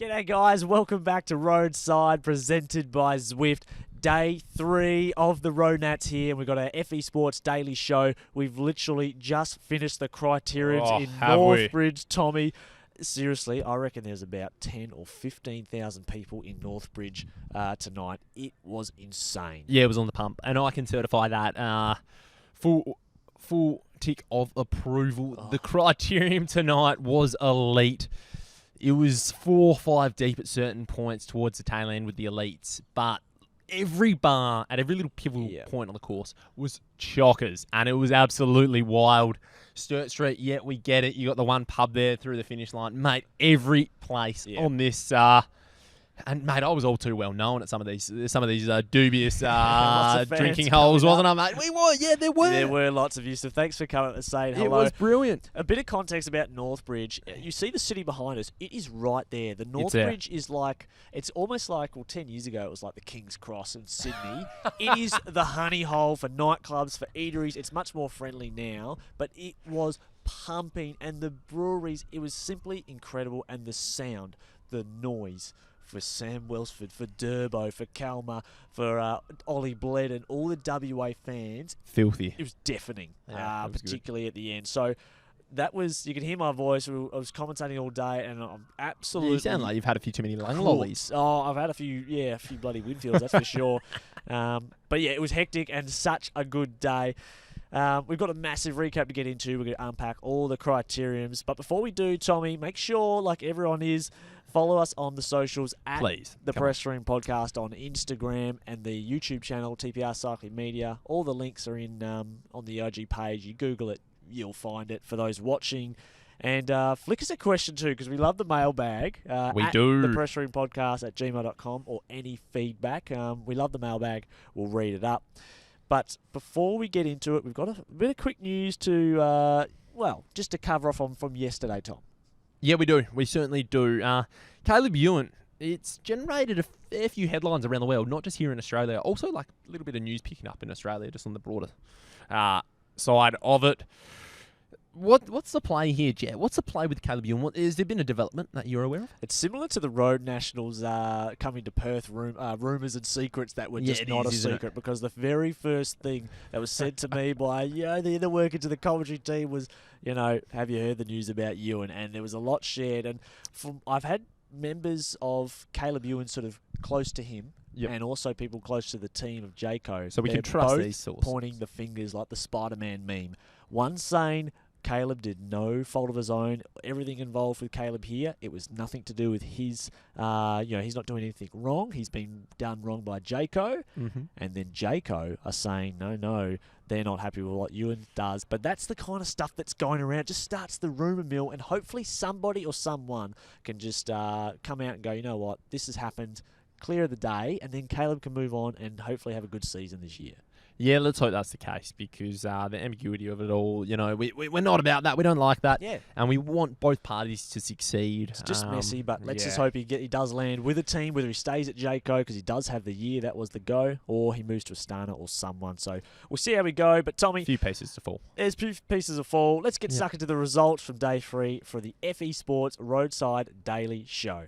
G'day guys, welcome back to Roadside, presented by Zwift. Day 3 of the RoadNats here, and we've got our FE Sports Daily Show. We've literally just finished the Criteriums in Northbridge, Tommy. Seriously, I reckon there's about 10 or 15,000 people in Northbridge tonight. It was insane. Yeah, it was on the pump, and I can certify that. Full tick of approval. Oh. The Criterium tonight was elite. It was 4 or 5 deep at certain points towards the tail end with the elites, but every bar at every little pivotal point on the course was chockers, and it was absolutely wild. Sturt Street, yeah, we get it. You got the one pub there through the finish line. Mate, every place on this... and, mate, I was all too well known at some of these dubious drinking holes, wasn't I, mate? We were, yeah, there were. There were lots of you, so thanks for coming and saying hello. It was brilliant. A bit of context about Northbridge. You see the city behind us. It is right there. The Northbridge is like, it's almost like, well, 10 years ago, it was like the King's Cross in Sydney. It is the honey hole for nightclubs, for eateries. It's much more friendly now, but it was pumping. And the breweries, it was simply incredible. And the sound, the noise, for Sam Welsford, for Durbo, for Kalmar, for Ollie Bled, and all the WA fans. Filthy. It was deafening, it was particularly at the end. So that was, you could hear my voice. I was commentating all day, and I'm absolutely... You sound like you've had a few too many lung lollies. Oh, I've had a few bloody Winfields, that's for sure. But yeah, it was hectic and such a good day. We've got a massive recap to get into. We're going to unpack all the criteriums. But before we do, Tommy, make sure, like everyone is, follow us on the socials at the Press Room Podcast on Instagram and the YouTube channel, TPR Cycling Media. All the links are in on the OG page. You Google it, you'll find it for those watching. And flick us a question too, because we love the mailbag. We at do. thepressroompodcast at gmail.com, or any feedback. We love the mailbag. We'll read it up. But before we get into it, we've got a bit of quick news to, just to cover off on from yesterday, Tom. Yeah, we do. We certainly do. Caleb Ewan, it's generated a fair few headlines around the world, not just here in Australia. Also, like a little bit of news picking up in Australia, just on the broader side of it. What's the play here, Jet? What's the play with Caleb Ewan? Has there been a development that you're aware of? It's similar to the Road Nationals coming to Perth, rumours and secrets that were just not a secret, because the very first thing that was said to me by the inner workings of the commentary team was, have you heard the news about Ewan? And there was a lot shared. And I've had members of Caleb Ewan sort of close to him, and also people close to the team of Jayco. So we can trust these sources. Pointing the fingers like the Spider-Man meme. One saying Caleb did no fault of his own. Everything involved with Caleb here, it was nothing to do with his, he's not doing anything wrong. He's been done wrong by Jayco. Mm-hmm. And then Jayco are saying, no, they're not happy with what Ewan does. But that's the kind of stuff that's going around. It just starts the rumour mill, and hopefully somebody or someone can just come out and go, you know what, this has happened, clear of the day, and then Caleb can move on and hopefully have a good season this year. Yeah, let's hope that's the case, because the ambiguity of it all, we're not about that. We don't like that. Yeah. And we want both parties to succeed. It's just messy, but let's just hope he does land with a team, whether he stays at Jayco, because he does have the year, that was the go, or he moves to Astana or someone. So we'll see how we go. But Tommy, a few pieces to fall. There's a few pieces to fall. Let's get stuck into the results from day 3 for the FE Sports Roadside Daily Show.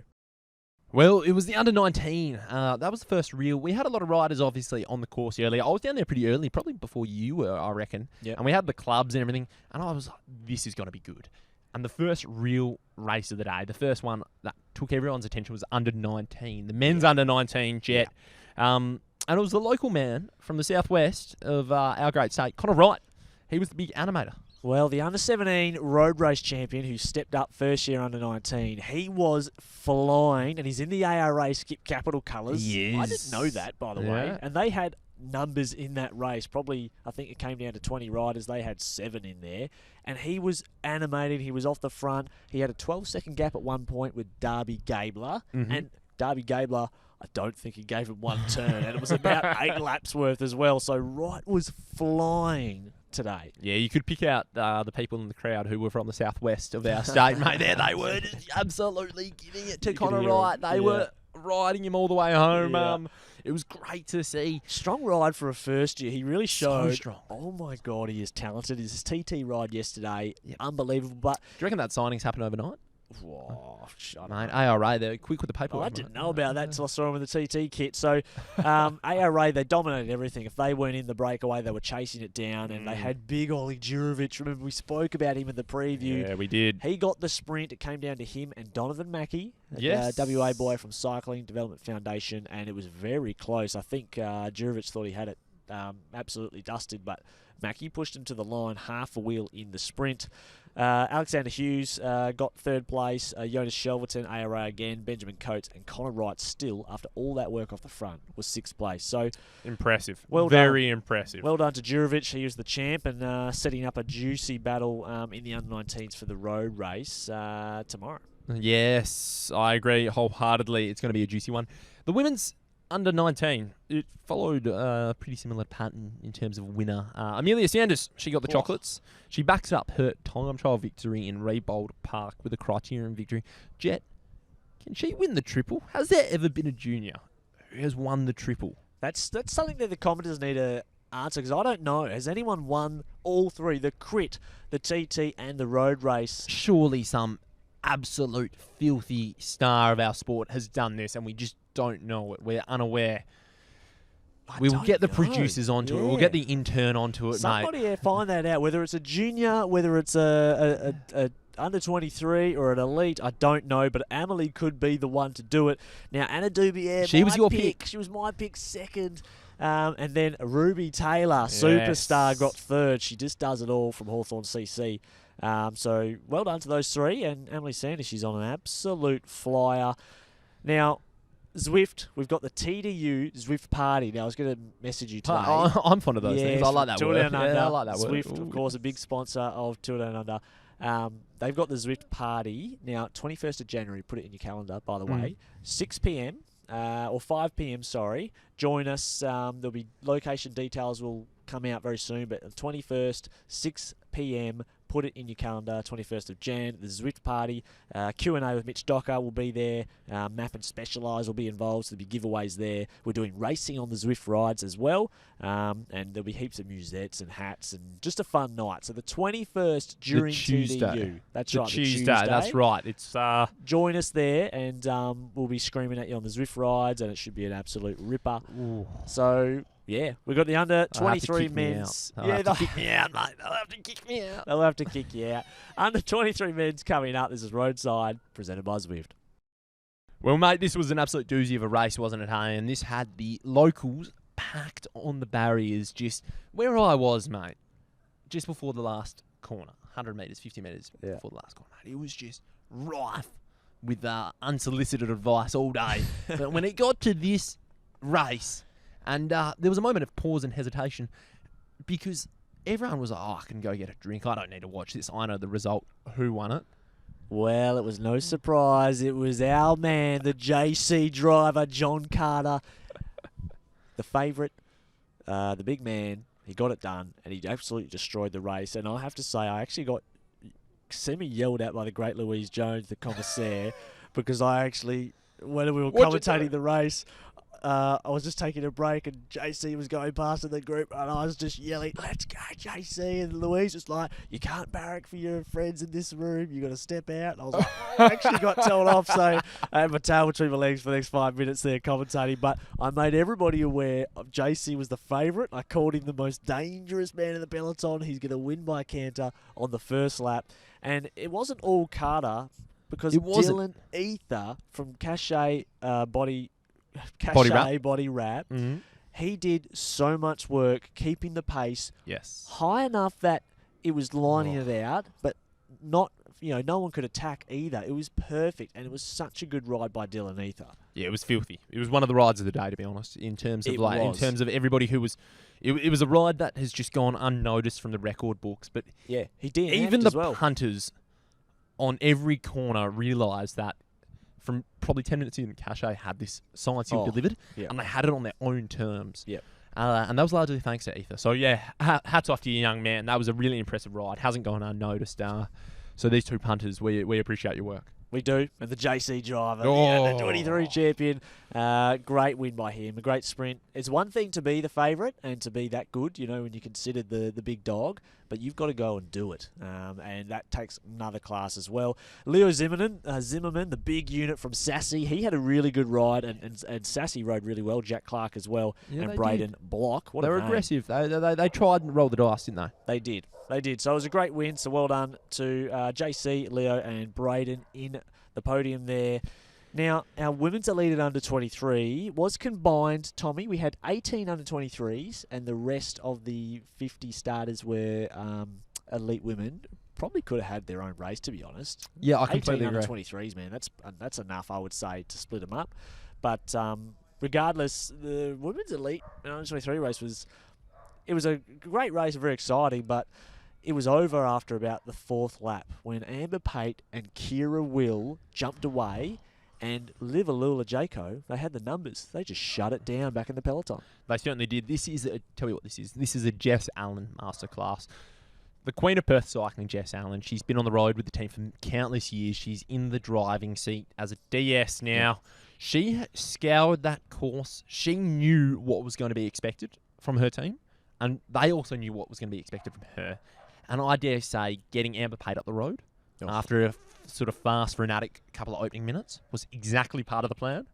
Well, it was the under-19. That was the first real. We had a lot of riders, obviously, on the course earlier. I was down there pretty early, probably before you were, I reckon. Yep. And we had the clubs and everything, and I was like, this is going to be good. And the first real race of the day, the first one that took everyone's attention, was under-19. The men's under-19 Jet. And it was the local man from the southwest of our great state, Connor Wright. He was the big animator. Well, the under-17 road race champion who stepped up first year under-19, he was flying, and he's in the ARA Skip Capital colours. Yes. I didn't know that, by the way. And they had numbers in that race. Probably, I think it came down to 20 riders. They had 7 in there. And he was animated. He was off the front. He had a 12-second gap at one point with Darby Gabler. Mm-hmm. And Darby Gabler, I don't think he gave him one turn. And it was about 8 laps worth as well. So Wright was flying today. Yeah, you could pick out the people in the crowd who were from the southwest of our state, mate. There they were, just absolutely giving it to Connor Wright. They were riding him all the way home. It was great to see. Strong ride for a first year. He really showed. So strong. Oh my God, he is talented. His TT ride yesterday, unbelievable. But do you reckon that signing's happened overnight? Mate, ARA, they're quick with the paperwork. I didn't know about that until I saw him with the TT kit. So, ARA, they dominated everything. If they weren't in the breakaway, they were chasing it down, and they had big Ollie Jurovic. Remember, we spoke about him in the preview. Yeah, we did. He got the sprint. It came down to him and Donovan Mackey, Yes. WA boy from Cycling Development Foundation, and it was very close. I think Jurovic thought he had it absolutely dusted, but Mackey pushed him to the line, half a wheel in the sprint. Alexander Hughes got third place. Jonas Shelverton, ARA again. Benjamin Coates and Connor Wright still, after all that work off the front, was sixth place. So impressive. Well Very done. impressive. Well done to Jurovic. He was the champ and setting up a juicy battle in the under-19s for the road race tomorrow. Yes, I agree wholeheartedly. It's going to be a juicy one. The women's under-19, it followed a pretty similar pattern in terms of winner. Amelia Sanders, she got the chocolates. She backs up her time trial victory in Rebold Park with a Criterium victory. Jet, can she win the triple? Has there ever been a junior who has won the triple? That's something that the commenters need to answer, because I don't know. Has anyone won all three, the crit, the TT, and the road race? Surely some absolute filthy star of our sport has done this, and we just don't know it. We're unaware. We will get the producers onto it. We'll get the intern onto it, Somebody mate. find that out. Whether it's a junior, whether it's a under 23 or an elite, I don't know. But Amelie could be the one to do it. Now, Anna Dubier, she was your pick. She was my pick second. And then Ruby Taylor, superstar, got third. She just does it all from Hawthorn CC. So well done to those three. And Amelie Sanders, she's on an absolute flyer. Now, Zwift, we've got the TDU Zwift Party. Now, I was going to message you today. I'm fond of those things. I like that Tour word. Down Under. Yeah, I like that Zwift, word. of course, a big sponsor of Tour Down Under. They've got the Zwift Party. Now, 21st of January, put it in your calendar, by the way. 6 p.m. Or 5 p.m., sorry. Join us. There'll be location details will come out very soon, but the 21st, 6 p.m., put it in your calendar, 21st of Jan, the Zwift Party. Q&A with Mitch Docker will be there. Map and Specialise will be involved, so there'll be giveaways there. We're doing racing on the Zwift rides as well, and there'll be heaps of musettes and hats and just a fun night. So the 21st during Tuesday. TDU. That's right, the Tuesday. Tuesday. That's right. It's Join us there, and we'll be screaming at you on the Zwift rides, and it should be an absolute ripper. Ooh. So, yeah, we've got the under 23 men's. They'll have to kick me out, mate. They'll have to kick me out. They'll have to kick you out. Under 23 men's coming up. This is Roadside, presented by Zwift. Well, mate, this was an absolute doozy of a race, wasn't it, hey? And this had the locals packed on the barriers just where I was, mate. Just before the last corner. 100 metres, 50 metres before the last corner, mate. It was just rife with unsolicited advice all day. But when it got to this race, and there was a moment of pause and hesitation because everyone was like, I can go get a drink. I don't need to watch this. I know the result. Who won it? Well, it was no surprise. It was our man, the JC driver, John Carter. The favourite, the big man. He got it done, and he absolutely destroyed the race. And I have to say, I actually got semi-yelled at by the great Louise Jones, the commissaire, because I actually, when we were commentating the race, I was just taking a break, and JC was going past in the group, and I was just yelling, "Let's go, JC!" And Louise was like, "You can't barrack for your friends in this room. You got to step out." And I was like, I actually got told off, so I had my tail between my legs for the next 5 minutes there commentating. But I made everybody aware of JC was the favourite. I called him the most dangerous man in the peloton. He's going to win by canter on the first lap, and it wasn't all Carter because Dylan Ether from Cachet Body Wrap. Mm-hmm. He did so much work keeping the pace high enough that it was lining it out, but not, no one could attack either. It was perfect, and it was such a good ride by Dylan Ether. Yeah, it was filthy. It was one of the rides of the day, to be honest, in terms of in terms of everybody who was. It was a ride that has just gone unnoticed from the record books, but yeah, he did. Even the punters on every corner realised that. From probably 10 minutes in, Cachet had this science delivered, and they had it on their own terms. Yep. And that was largely thanks to Ether. So, yeah, hats off to you, young man. That was a really impressive ride. Hasn't gone unnoticed. So these two punters, we appreciate your work. We do. And the JC driver, the 23 champion, great win by him, a great sprint. It's one thing to be the favourite and to be that good, when you consider the big dog, but you've got to go and do it. And that takes another class as well. Leo Zimmerman, the big unit from Sassy, he had a really good ride, and Sassy rode really well. Jack Clark as well, and Braden Block. They were aggressive. They tried and rolled the dice, didn't they? They did. So it was a great win. So well done to JC, Leo, and Braden in the podium there. Now, our women's elite at under 23 was combined, Tommy. We had 18 under 23s, and the rest of the 50 starters were elite women. Probably could have had their own race, to be honest. Yeah, I completely 18 agree. under 23s, man. That's enough, I would say, to split them up. But regardless, the women's elite under 23 race was a great race, very exciting, but it was over after about the fourth lap when Amber Pate and Kira Will jumped away. And Liv Alula Jaco, they had the numbers. They just shut it down back in the peloton. They certainly did. Tell you what this is. This is a Jess Allen masterclass. The Queen of Perth cycling, Jess Allen. She's been on the road with the team for countless years. She's in the driving seat as a DS now. Yeah. She scoured that course. She knew what was going to be expected from her team. And they also knew what was going to be expected from her. And I dare say getting Amber Pate up the road after a sort of fast, frenetic couple of opening minutes was exactly part of the plan.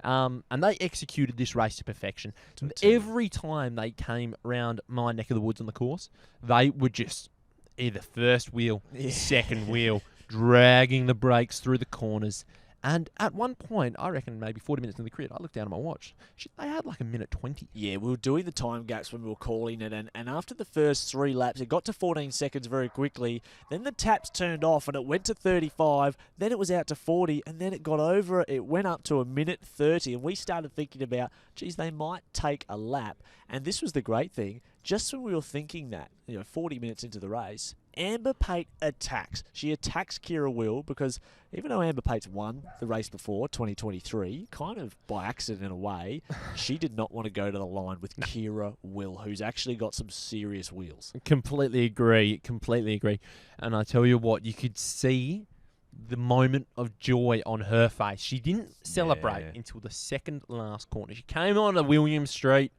And they executed this race to perfection. Every time they came around my neck of the woods on the course, they were just either first wheel, second wheel, dragging the brakes through the corners. And at one point, I reckon maybe 40 minutes in the crit, I looked down at my watch. They had like a minute 20. Yeah, we were doing the time gaps when we were calling it. And after the first 3 laps, it got to 14 seconds very quickly. Then the taps turned off and it went to 35. Then it was out to 40. And then it got over. It went up to a minute 30. And we started thinking about, geez, they might take a lap. And this was the great thing. Just when we were thinking that, 40 minutes into the race, Amber Pate attacks. She attacks Kira Will because even though Amber Pate's won the race before, 2023, kind of by accident in a way, she did not want to go to the line with Kira Will, who's actually got some serious wheels. Completely agree. And I tell you what, you could see the moment of joy on her face. She didn't celebrate until the second last corner. She came on to William Street.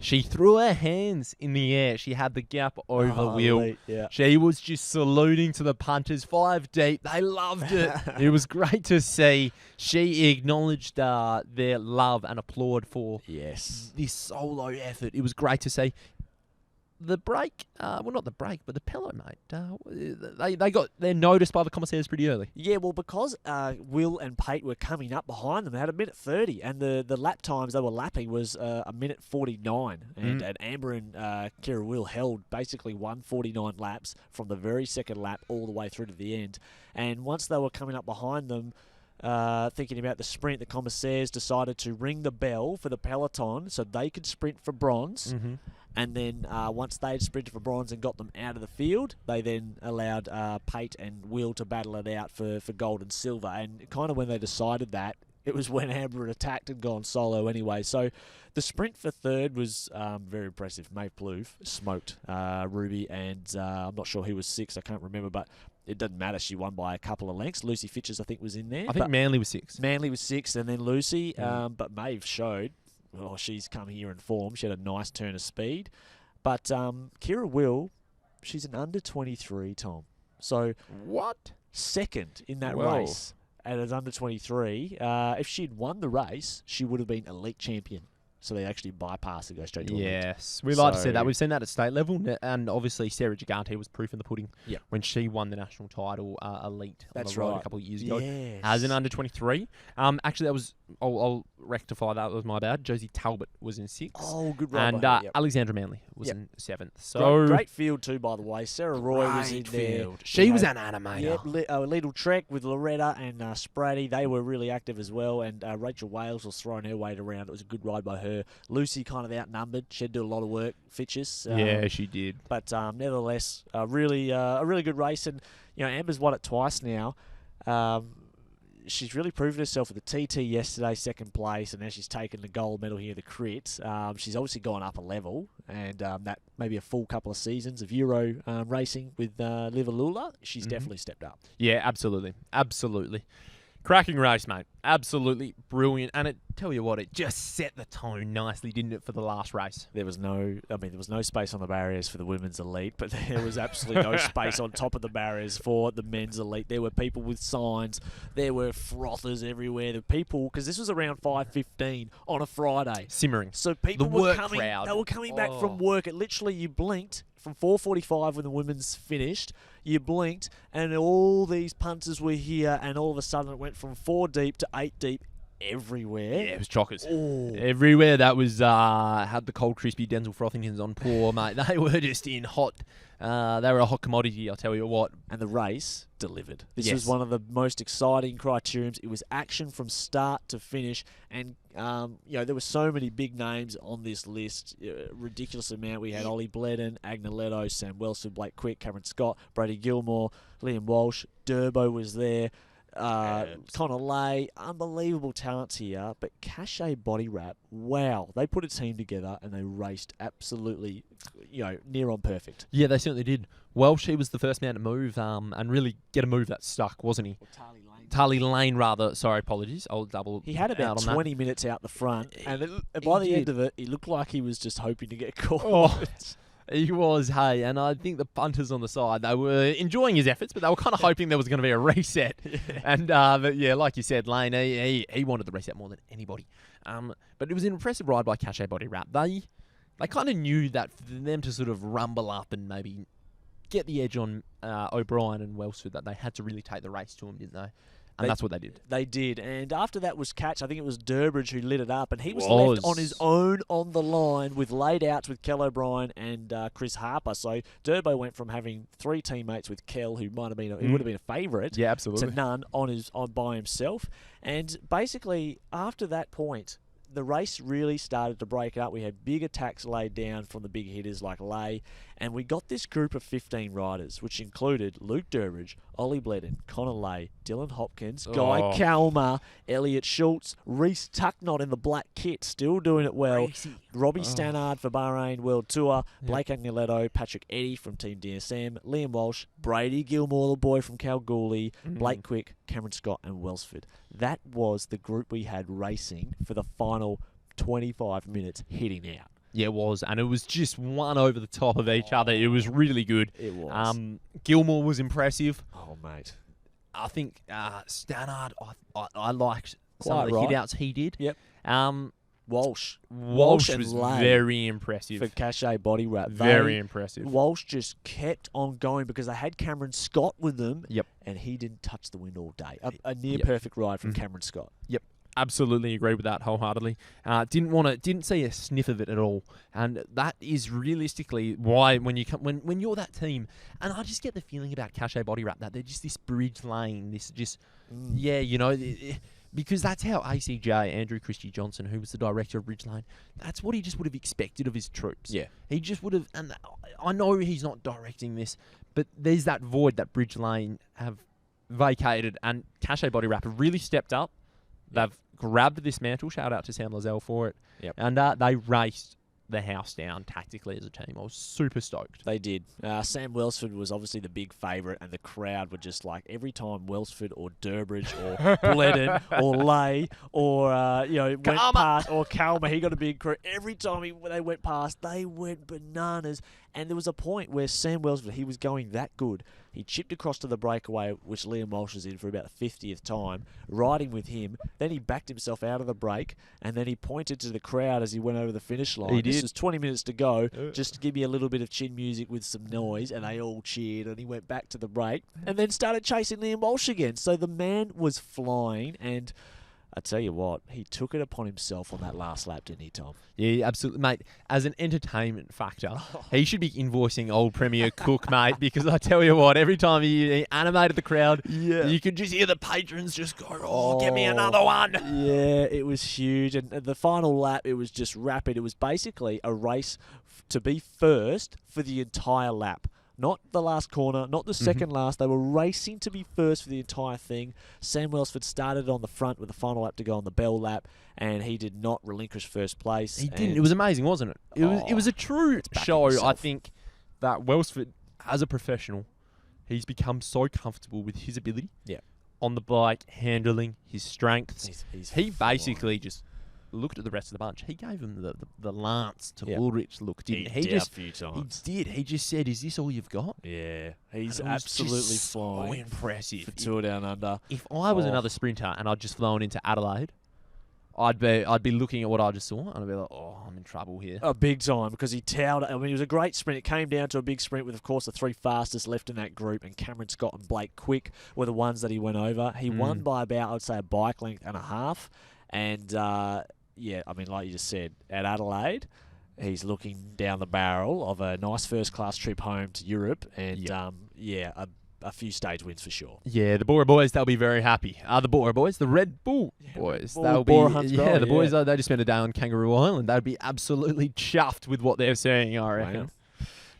She threw her hands in the air. She had the gap over Will. Yeah. She was just saluting to the punters 5 deep. They loved it. It was great to see. She acknowledged their love and applaud for this solo effort. It was great to see. The break, not the break, but the pillow, mate. They got their notice by the commissaires pretty early. Yeah, well, because Will and Pate were coming up behind them, they had a minute 30, and the lap times they were lapping was a minute 49, and Amber and Kira Will held basically 149 laps from the very second lap all the way through to the end. And once they were coming up behind them, thinking about the sprint, the commissaires decided to ring the bell for the peloton so they could sprint for bronze. Mm-hmm. And then once they'd sprinted for bronze and got them out of the field, they then allowed Pate and Will to battle it out for gold and silver. And kind of when they decided that, it was when Amber had attacked and gone solo anyway. So the sprint for third was very impressive. Maeve Plouffe smoked Ruby, and I'm not sure who was 6. I can't remember, but it doesn't matter. She won by a couple of lengths. Lucy Fitchers, I think, was in there. I think Manly was 6. Manly was 6, and then Lucy. But Maeve showed... Oh, she's come here in form. She had a nice turn of speed. But Kira Will, she's an under 23, Tom. So what? Second in that race and as under 23. If she'd won the race, she would have been elite champion. So they actually bypass and go straight to elite. Yes, we like to see that. We've seen that at state level, and obviously Sarah Gigante was proof in the pudding when she won the national title elite on the road a couple of years ago as an under 23. Actually, that was I'll rectify that. Was my bad. Josie Talbot was in 6th. Oh, good ride. And by her, Alexandra Manley was in 7th. So great field too, by the way. Sarah Roy was in there. She was an animator. Yeah, Little Trek with Loretta and Spratty. They were really active as well. And Rachel Wales was throwing her weight around. It was a good ride by her. Lucy kind of outnumbered. She had to do a lot of work. Fitches. Yeah, she did. But nevertheless, a really good race. And Amber's won it twice now. She's really proven herself at the TT yesterday, second place, and now she's taken the gold medal here, the crit. She's obviously gone up a level, and that maybe a full couple of seasons of Euro racing with Liv Alula, she's definitely stepped up. Yeah, absolutely. Cracking race, mate. Absolutely brilliant. And tell you what, it just set the tone nicely, didn't it, for the last race? There was no space on the barriers for the women's elite, but there was absolutely no space on top of the barriers for the men's elite. There were people with signs. There were frothers everywhere. The people, because this was around 5:15 on a Friday. Simmering. So people The were work coming. crowd. They were coming back from work. It literally, you blinked from 4:45 when the women's finished. You blinked, and all these punters were here, and all of a sudden it went from 4 deep to 8 deep everywhere. Yeah, it was chockers. Oh. Everywhere that was had the cold, crispy Denzel Frothingtons on. Poor mate, they were just in hot. They were a hot commodity, I'll tell you what. And the race delivered. This Yes. was one of the most exciting criteriums. It was action from start to finish, and there were so many big names on this list. Ridiculous amount. We had Ollie Bledden, Agneletto, Sam Welsford, Blake Quick, Cameron Scott, Brady Gilmore, Liam Walsh, Durbo was there. Connor Lay, unbelievable talents here, but Cachet Body Wrap, wow, they put a team together and they raced absolutely, near on perfect. Yeah, they certainly did. Welsh, he was the first man to move and really get a move that stuck, wasn't he? Tarley Lane, rather. Sorry, apologies. I'll double. He had about 20 minutes out the front, and by the end of it, he looked like he was just hoping to get caught. Oh. He was, hey, and I think the punters on the side, they were enjoying his efforts, but they were kind of hoping there was going to be a reset. Yeah. And, but yeah, like you said, Lane, he wanted the reset more than anybody. But it was an impressive ride by Cachet Body Wrap. They kind of knew that for them to sort of rumble up and maybe get the edge on O'Brien and Welsford, that they had to really take the race to them, didn't they? And that's what they did. They did. And after that was Catch. I think it was Durbridge who lit it up. And he was left on his own on the line with laid outs with Kel O'Brien and Chris Harper. So Durbo went from having 3 teammates with Kel, who might have been he would have been a favourite, yeah, absolutely, to none on by himself. And basically, after that point, the race really started to break up. We had big attacks laid down from the big hitters like Lay, and we got this group of 15 riders, which included Luke Durbridge, Ollie Bledden, Connor Lay, Dylan Hopkins, Guy Kalmar, Elliot Schultz, Reece Tucknott in the black kit, still doing it well, Crazy. Robbie Stannard for Bahrain World Tour, Blake Agneletto, Patrick Eddy from Team DSM, Liam Walsh, Brady Gilmore, the boy from Kalgoorlie, Blake Quick, Cameron Scott and Welsford. That was the group we had racing for the final 25 minutes hitting out. Yeah, it was, and it was just one over the top of each other. It was really good. It was. Gilmore was impressive. Oh, mate. I think Stannard, I liked some Quite of the right. hit-outs he did. Yep. Walsh and was Lay very impressive. for Cachet Body Wrap. Very impressive. Walsh just kept on going because they had Cameron Scott with them. Yep. And he didn't touch the wind all day. A near perfect ride from Cameron Scott. Yep. Absolutely agree with that wholeheartedly. Didn't see a sniff of it at all, and that is realistically why when you're that team, and I just get the feeling about Cachet Body Wrap that they're just this bridge lane, because that's how ACJ Andrew Christie Johnson, who was the director of Ridgeline, that's what he just would have expected of his troops. Yeah, he just would have, and I know he's not directing this, but there's that void that Bridge Lane have vacated, and Cachet Body Wrap have really stepped up. They've grabbed this mantle. Shout out to Sam Lazelle for it. Yep. And they raced the house down tactically as a team. I was super stoked. They did. Sam Welsford was obviously the big favourite, and the crowd were just like, every time Welsford or Durbridge or Bledden or Lay or went past, or Kalmar, he got a big crowd. Every time they went past, they went bananas. And there was a point where Sam Welsford, he was going that good. He chipped across to the breakaway, which Liam Walsh was in for about the 50th time, riding with him. Then he backed himself out of the break, and then he pointed to the crowd as he went over the finish line. He did. This was 20 minutes to go, just to give me a little bit of chin music with some noise, and they all cheered, and he went back to the break, and then started chasing Liam Walsh again. So the man was flying, and I tell you what, he took it upon himself on that last lap, didn't he, Tom? Yeah, absolutely, mate. As an entertainment factor, he should be invoicing old Premier Cook, mate, because I tell you what, every time he animated the crowd, you could just hear the patrons just go, get me another one. Yeah, it was huge. And the final lap, it was just rapid. It was basically a race to be first for the entire lap. Not the last corner, not the second last. They were racing to be first for the entire thing. Sam Welsford started on the front with the final lap to go on the bell lap, and he did not relinquish first place. He didn't. It was amazing, wasn't it? It was a true show. I think that Welsford, as a professional, he's become so comfortable with his ability. Yeah. on the bike, handling his strengths. He's He basically just looked at the rest of the bunch. He gave him the Lance to Ulrich look, didn't he? A few times. He did. He just said, "Is this all you've got?" Yeah, he's And it was absolutely just flying. So impressive. For Tour Down Under. If I was another sprinter and I'd just flown into Adelaide, I'd be looking at what I just saw and I'd be like, "Oh, I'm in trouble here." A big time, because he towered. I mean, it was a great sprint. It came down to a big sprint with, of course, the 3 fastest left in that group, and Cameron Scott and Blake Quick were the ones that he went over. He won by about, I'd say, a bike length and a half. And yeah, I mean, like you just said, at Adelaide, he's looking down the barrel of a nice first-class trip home to Europe, and a few stage wins for sure. Yeah, the Bora boys, they'll be very happy. The Bora boys, the Red Bull boys, they'll be. The boys, they just spent a day on Kangaroo Island. They'd be absolutely chuffed with what they're seeing, I reckon. Wow.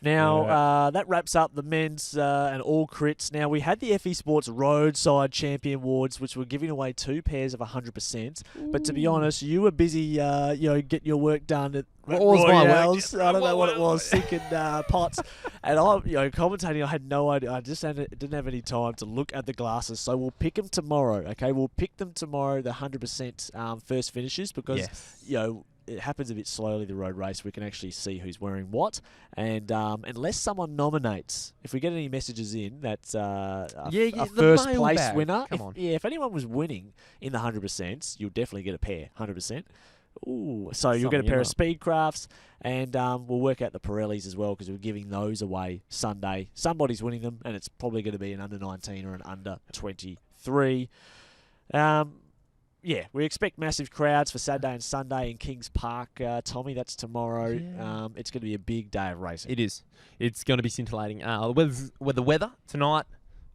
Now, that wraps up the men's and all crits. Now, we had the FE Sports Roadside Champion Awards, which were giving away 2 pairs of 100%. But to be honest, you were busy, getting your work done at Royales. I don't know what it was, sinking pots. And I'm, commentating. I had no idea. I just didn't have any time to look at the glasses. So we'll pick them tomorrow. Okay, we'll pick them tomorrow. The 100% first finishes, because it happens a bit slowly, the road race. We can actually see who's wearing what. And unless someone nominates, if we get any messages in, that's a first place winner. If anyone was winning in the 100%, you'll definitely get a pair, 100%. Ooh, so you'll get a pair of Speedcrafts, and we'll work out the Pirellis as well, because we're giving those away Sunday. Somebody's winning them, and it's probably going to be an under 19 or an under 23. Yeah, we expect massive crowds for Saturday and Sunday in Kings Park. Tommy, that's tomorrow. Yeah. It's going to be a big day of racing. It is. It's going to be scintillating. The weather tonight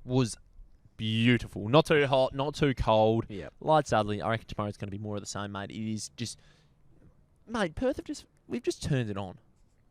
was beautiful. Not too hot, not too cold. Yeah. Light southerly. I reckon tomorrow's going to be more of the same, mate. It is just... Mate, Perth we've just turned it on.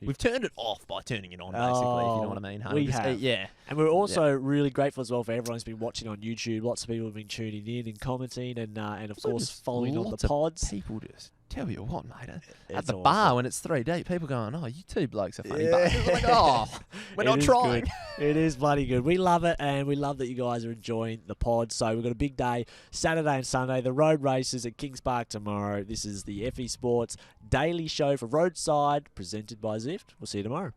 We've turned it off by turning it on, basically, if you know what I mean. We have. Yeah. And we're also really grateful as well for everyone who's been watching on YouTube. Lots of people have been tuning in and commenting, and of course, following on the pods. People just tell you what, mate. At the awesome. Bar, when it's 3 deep, people going, "Oh, you two blokes are funny." But it's like, "Oh, we're not trying." It is bloody good. We love it, and we love that you guys are enjoying the pod. So we've got a big day, Saturday and Sunday. The road races at Kings Park tomorrow. This is the FE Sports Daily Show for Roadside, presented by Zwift. We'll see you tomorrow.